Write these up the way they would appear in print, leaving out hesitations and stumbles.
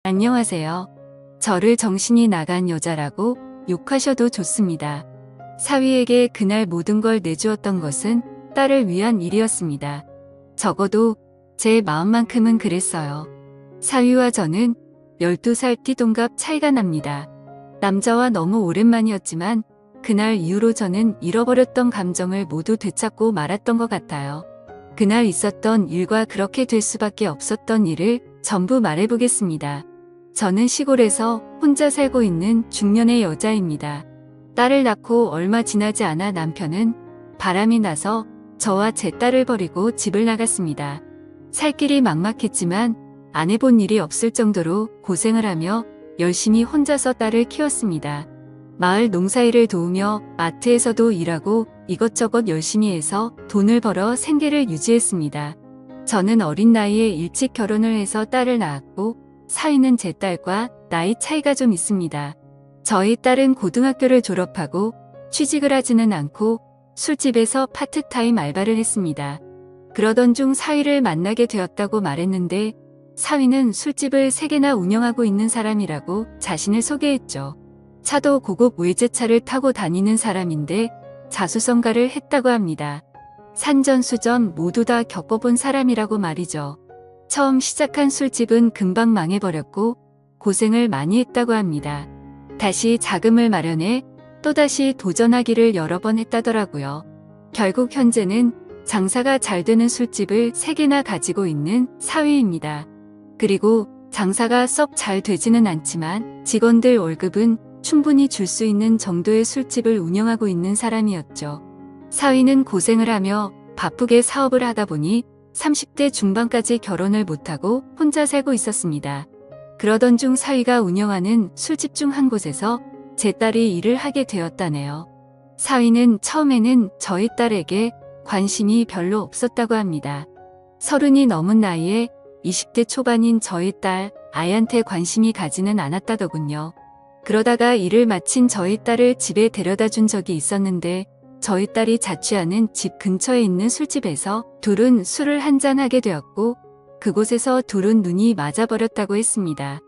안녕하세요. 저를 정신이 나간 여자라고 욕하셔도 좋습니다. 사위에게 그날 모든 걸 내주었던 것은 딸을 위한 일이었습니다. 적어도 제 마음만큼은 그랬어요. 사위와 저는 12살 띠동갑 차이가 납니다. 남자와 너무 오랜만이었지만 그날 이후로 저는 잃어버렸던 감정을 모두 되찾고 말았던 것 같아요. 그날 있었던 일과 그렇게 될 수밖에 없었던 일을 전부 말해보겠습니다. 저는 시골에서 혼자 살고 있는 중년의 여자입니다. 딸을 낳고 얼마 지나지 않아 남편은 바람이 나서 저와 제 딸을 버리고 집을 나갔습니다. 살 길이 막막했지만 안 해본 일이 없을 정도로 고생을 하며 열심히 혼자서 딸을 키웠습니다. 마을 농사일을 도우며 마트에서도 일하고 이것저것 열심히 해서 돈을 벌어 생계를 유지했습니다. 저는 어린 나이에 일찍 결혼을 해서 딸을 낳았고 사위는 제 딸과 나이 차이가 좀 있습니다. 저희 딸은 고등학교를 졸업하고 취직을 하지는 않고 술집에서 파트타임 알바를 했습니다. 그러던 중 사위를 만나게 되었다고 말했는데 사위는 술집을 3개나 운영하고 있는 사람이라고 자신을 소개했죠. 차도 고급 외제차를 타고 다니는 사람인데 자수성가를 했다고 합니다. 산전수전 모두 다 겪어본 사람이라고 말이죠. 처음 시작한 술집은 금방 망해버렸고 고생을 많이 했다고 합니다. 다시 자금을 마련해 또다시 도전하기를 여러 번 했다더라고요. 결국 현재는 장사가 잘 되는 술집을 3개나 가지고 있는 사위입니다. 그리고 장사가 썩 잘 되지는 않지만 직원들 월급은 충분히 줄 수 있는 정도의 술집을 운영하고 있는 사람이었죠. 사위는 고생을 하며 바쁘게 사업을 하다 보니 30대 중반까지 결혼을 못하고 혼자 살고 있었습니다. 그러던 중 사위가 운영하는 술집 중 한 곳에서 제 딸이 일을 하게 되었다네요. 사위는 처음에는 저희 딸에게 관심이 별로 없었다고 합니다. 30이 넘은 나이에 20대 초반인 저희 딸 아이한테 관심이 가지는 않았다더군요. 그러다가 일을 마친 저희 딸을 집에 데려다 준 적이 있었는데 저희 딸이 자취하는 집 근처에 있는 술집에서 둘은 술을 한잔 하게 되었고 그곳에서 둘은 눈이 맞아버렸다고 했습니다.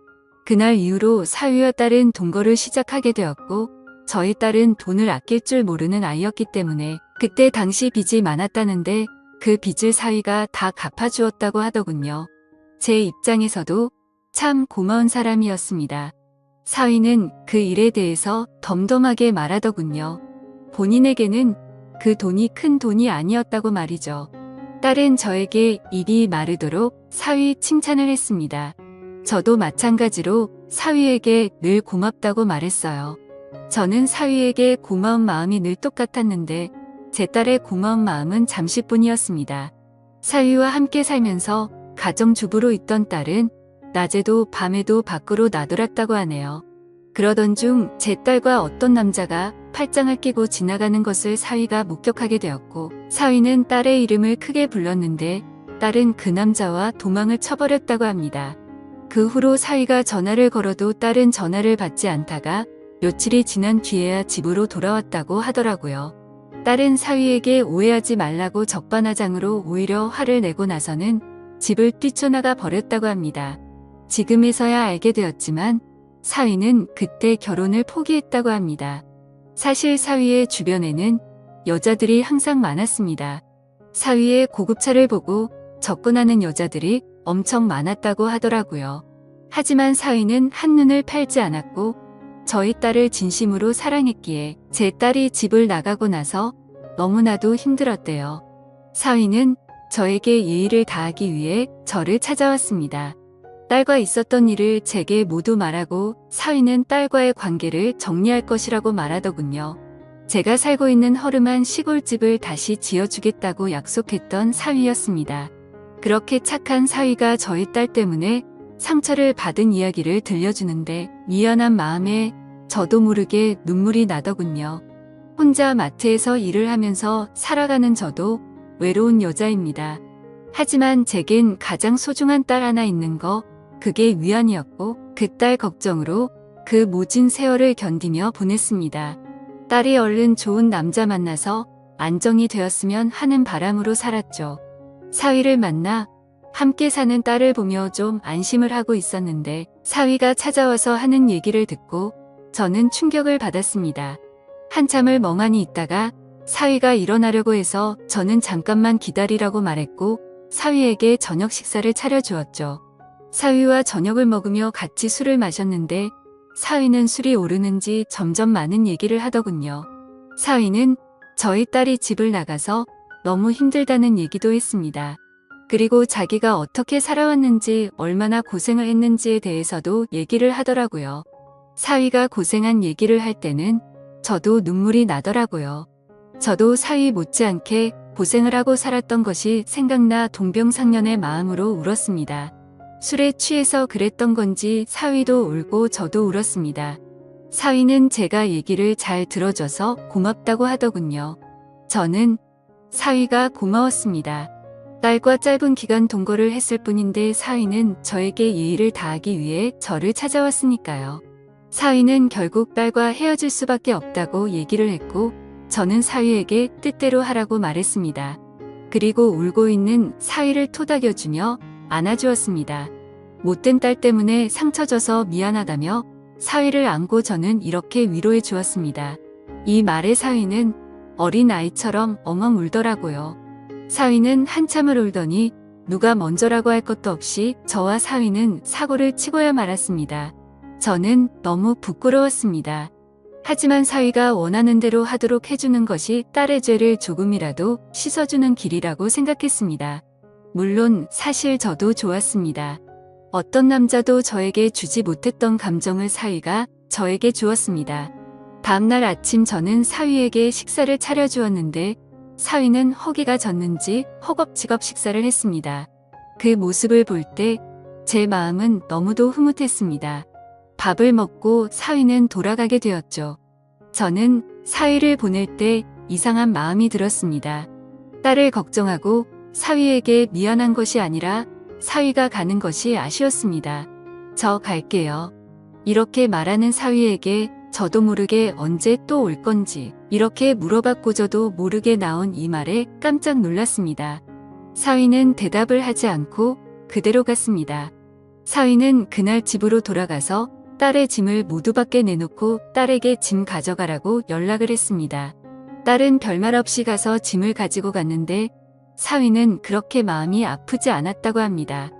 그날 이후로 사위와 딸은 동거를 시작하게 되었고 저희 딸은 돈을 아낄 줄 모르는 아이였기 때문에 그때 당시 빚이 많았다는데 그 빚을 사위가 다 갚아주었다고 하더군요. 제 입장에서도 참 고마운 사람이었습니다. 사위는 그 일에 대해서 덤덤하게 말하더군요. 본인에게는 그 돈이 큰 돈이 아니었다고 말이죠. 딸은 저에게 입이 마르도록 사위 칭찬을 했습니다. 저도 마찬가지로 사위에게 늘 고맙다고 말했어요. 저는 사위에게 고마운 마음이 늘 똑같았는데 제 딸의 고마운 마음은 잠시뿐이었습니다. 사위와 함께 살면서 가정주부로 있던 딸은 낮에도 밤에도 밖으로 나돌았다고 하네요. 그러던 중 제 딸과 어떤 남자가 팔짱을 끼고 지나가는 것을 사위가 목격하게 되었고 사위는 딸의 이름을 크게 불렀는데 딸은 그 남자와 도망을 쳐버렸다고 합니다. 그 후로 사위가 전화를 걸어도 딸은 전화를 받지 않다가 며칠이 지난 뒤에야 집으로 돌아왔다고 하더라고요. 딸은 사위에게 오해하지 말라고 적반하장으로 오히려 화를 내고 나서는 집을 뛰쳐나가 버렸다고 합니다. 지금에서야 알게 되었지만 사위는 그때 결혼을 포기했다고 합니다. 사실 사위의 주변에는 여자들이 항상 많았습니다. 사위의 고급차를 보고 접근하는 여자들이 엄청 많았다고 하더라고요. 하지만 사위는 한눈을 팔지 않았고 저희 딸을 진심으로 사랑했기에 제 딸이 집을 나가고 나서 너무나도 힘들었대요. 사위는 저에게 예의를 다하기 위해 저를 찾아왔습니다. 딸과 있었던 일을 제게 모두 말하고 사위는 딸과의 관계를 정리할 것이라고 말하더군요. 제가 살고 있는 허름한 시골집을 다시 지어주겠다고 약속했던 사위였습니다. 그렇게 착한 사위가 저희 딸 때문에 상처를 받은 이야기를 들려주는데 미안한 마음에 저도 모르게 눈물이 나더군요. 혼자 마트에서 일을 하면서 살아가는 저도 외로운 여자입니다. 하지만 제겐 가장 소중한 딸 하나 있는 거 그게 위안이었고 그 딸 걱정으로 그 모진 세월을 견디며 보냈습니다. 딸이 얼른 좋은 남자 만나서 안정이 되었으면 하는 바람으로 살았죠. 사위를 만나 함께 사는 딸을 보며 좀 안심을 하고 있었는데 사위가 찾아와서 하는 얘기를 듣고 저는 충격을 받았습니다. 한참을 멍하니 있다가 사위가 일어나려고 해서 저는 잠깐만 기다리라고 말했고 사위에게 저녁 식사를 차려주었죠. 사위와 저녁을 먹으며 같이 술을 마셨는데 사위는 술이 오르는지 점점 많은 얘기를 하더군요. 사위는 저희 딸이 집을 나가서 너무 힘들다는 얘기도 했습니다. 그리고 자기가 어떻게 살아왔는지 얼마나 고생을 했는지에 대해서도 얘기를 하더라고요. 사위가 고생한 얘기를 할 때는 저도 눈물이 나더라고요. 저도 사위 못지않게 고생을 하고 살았던 것이 생각나 동병상련의 마음으로 울었습니다. 술에 취해서 그랬던 건지 사위도 울고 저도 울었습니다. 사위는 제가 얘기를 잘 들어줘서 고맙다고 하더군요. 저는 사위가 고마웠습니다. 딸과 짧은 기간 동거를 했을 뿐인데 사위는 저에게 예의를 다하기 위해 저를 찾아왔으니까요. 사위는 결국 딸과 헤어질 수밖에 없다고 얘기를 했고 저는 사위에게 뜻대로 하라고 말했습니다. 그리고 울고 있는 사위를 토닥여주며 안아주었습니다. 못된 딸 때문에 상처 줘서 미안하다며 사위를 안고 저는 이렇게 위로해 주었습니다. 이 말에 사위는 어린아이처럼 엉엉 울더라고요. 사위는 한참을 울더니 누가 먼저라고 할 것도 없이 저와 사위는 사고를 치고야 말았습니다. 저는 너무 부끄러웠습니다. 하지만 사위가 원하는 대로 하도록 해주는 것이 딸의 죄를 조금이라도 씻어주는 길이라고 생각했습니다. 물론 사실 저도 좋았습니다. 어떤 남자도 저에게 주지 못했던 감정을 사위가 저에게 주었습니다. 다음날 아침 저는 사위에게 식사를 차려주었는데 사위는 허기가 졌는지 허겁지겁 식사를 했습니다. 그 모습을 볼 때 제 마음은 너무도 흐뭇했습니다. 밥을 먹고 사위는 돌아가게 되었죠. 저는 사위를 보낼 때 이상한 마음이 들었습니다. 딸을 걱정하고 사위에게 미안한 것이 아니라 사위가 가는 것이 아쉬웠습니다. 저 갈게요. 이렇게 말하는 사위에게 저도 모르게 언제 또 올 건지 이렇게 물어봤고 저도 모르게 나온 이 말에 깜짝 놀랐습니다. 사위는 대답을 하지 않고 그대로 갔습니다. 사위는 그날 집으로 돌아가서 딸의 짐을 모두 밖에 내놓고 딸에게 짐 가져가라고 연락을 했습니다. 딸은 별말 없이 가서 짐을 가지고 갔는데 사위는 그렇게 마음이 아프지 않았다고 합니다.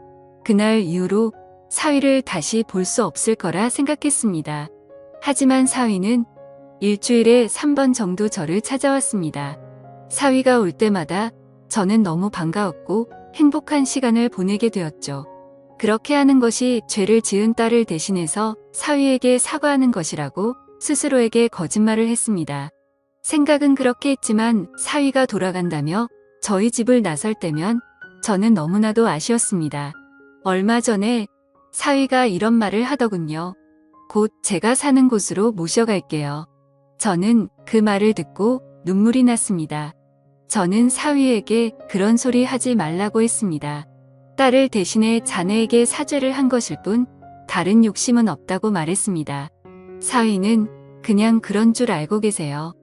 그날 이후로 사위를 다시 볼 수 없을 거라 생각했습니다. 하지만 사위는 일주일에 3번 정도 저를 찾아왔습니다. 사위가 올 때마다 저는 너무 반가웠고 행복한 시간을 보내게 되었죠. 그렇게 하는 것이 죄를 지은 딸을 대신해서 사위에게 사과하는 것이라고 스스로에게 거짓말을 했습니다. 생각은 그렇게 했지만 사위가 돌아간다며 저희 집을 나설 때면 저는 너무나도 아쉬웠습니다. 얼마 전에 사위가 이런 말을 하더군요. 곧 제가 사는 곳으로 모셔갈게요. 저는 그 말을 듣고 눈물이 났습니다. 저는 사위에게 그런 소리 하지 말라고 했습니다. 딸을 대신해 자네에게 사죄를 한 것일 뿐 다른 욕심은 없다고 말했습니다. 사위는 그냥 그런 줄 알고 계세요.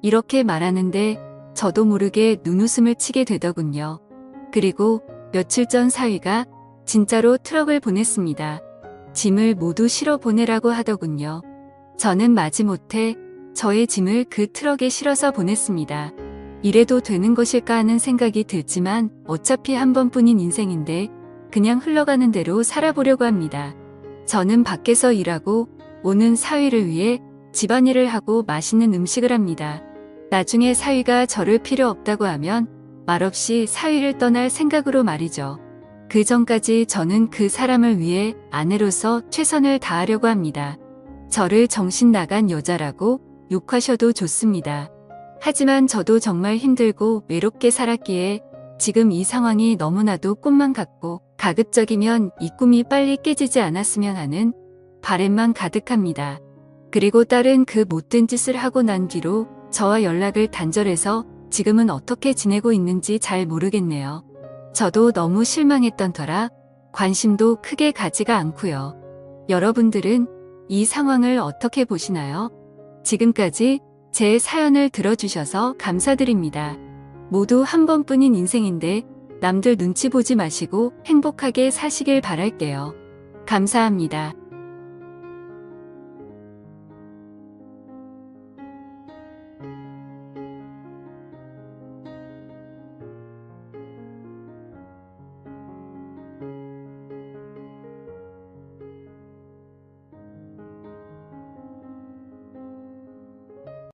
이렇게 말하는데 저도 모르게 눈웃음을 치게 되더군요. 그리고 며칠 전 사위가 진짜로 트럭을 보냈습니다. 짐을 모두 실어 보내라고 하더군요. 저는 마지못해 저의 짐을 그 트럭에 실어서 보냈습니다. 이래도 되는 것일까 하는 생각이 들지만 어차피 한 번뿐인 인생인데 그냥 흘러가는 대로 살아보려고 합니다. 저는 밖에서 일하고 오는 사위를 위해 집안일을 하고 맛있는 음식을 합니다. 나중에 사위가 저를 필요 없다고 하면 말없이 사위를 떠날 생각으로 말이죠. 그 전까지 저는 그 사람을 위해 아내로서 최선을 다하려고 합니다. 저를 정신 나간 여자라고 욕하셔도 좋습니다. 하지만 저도 정말 힘들고 외롭게 살았기에 지금 이 상황이 너무나도 꿈만 같고 가급적이면 이 꿈이 빨리 깨지지 않았으면 하는 바램만 가득합니다. 그리고 딸은 그 못된 짓을 하고 난 뒤로 저와 연락을 단절해서 지금은 어떻게 지내고 있는지 잘 모르겠네요. 저도 너무 실망했던 터라 관심도 크게 가지가 않고요. 여러분들은 이 상황을 어떻게 보시나요? 지금까지 제 사연을 들어주셔서 감사드립니다. 모두 한 번뿐인 인생인데 남들 눈치 보지 마시고 행복하게 사시길 바랄게요. 감사합니다.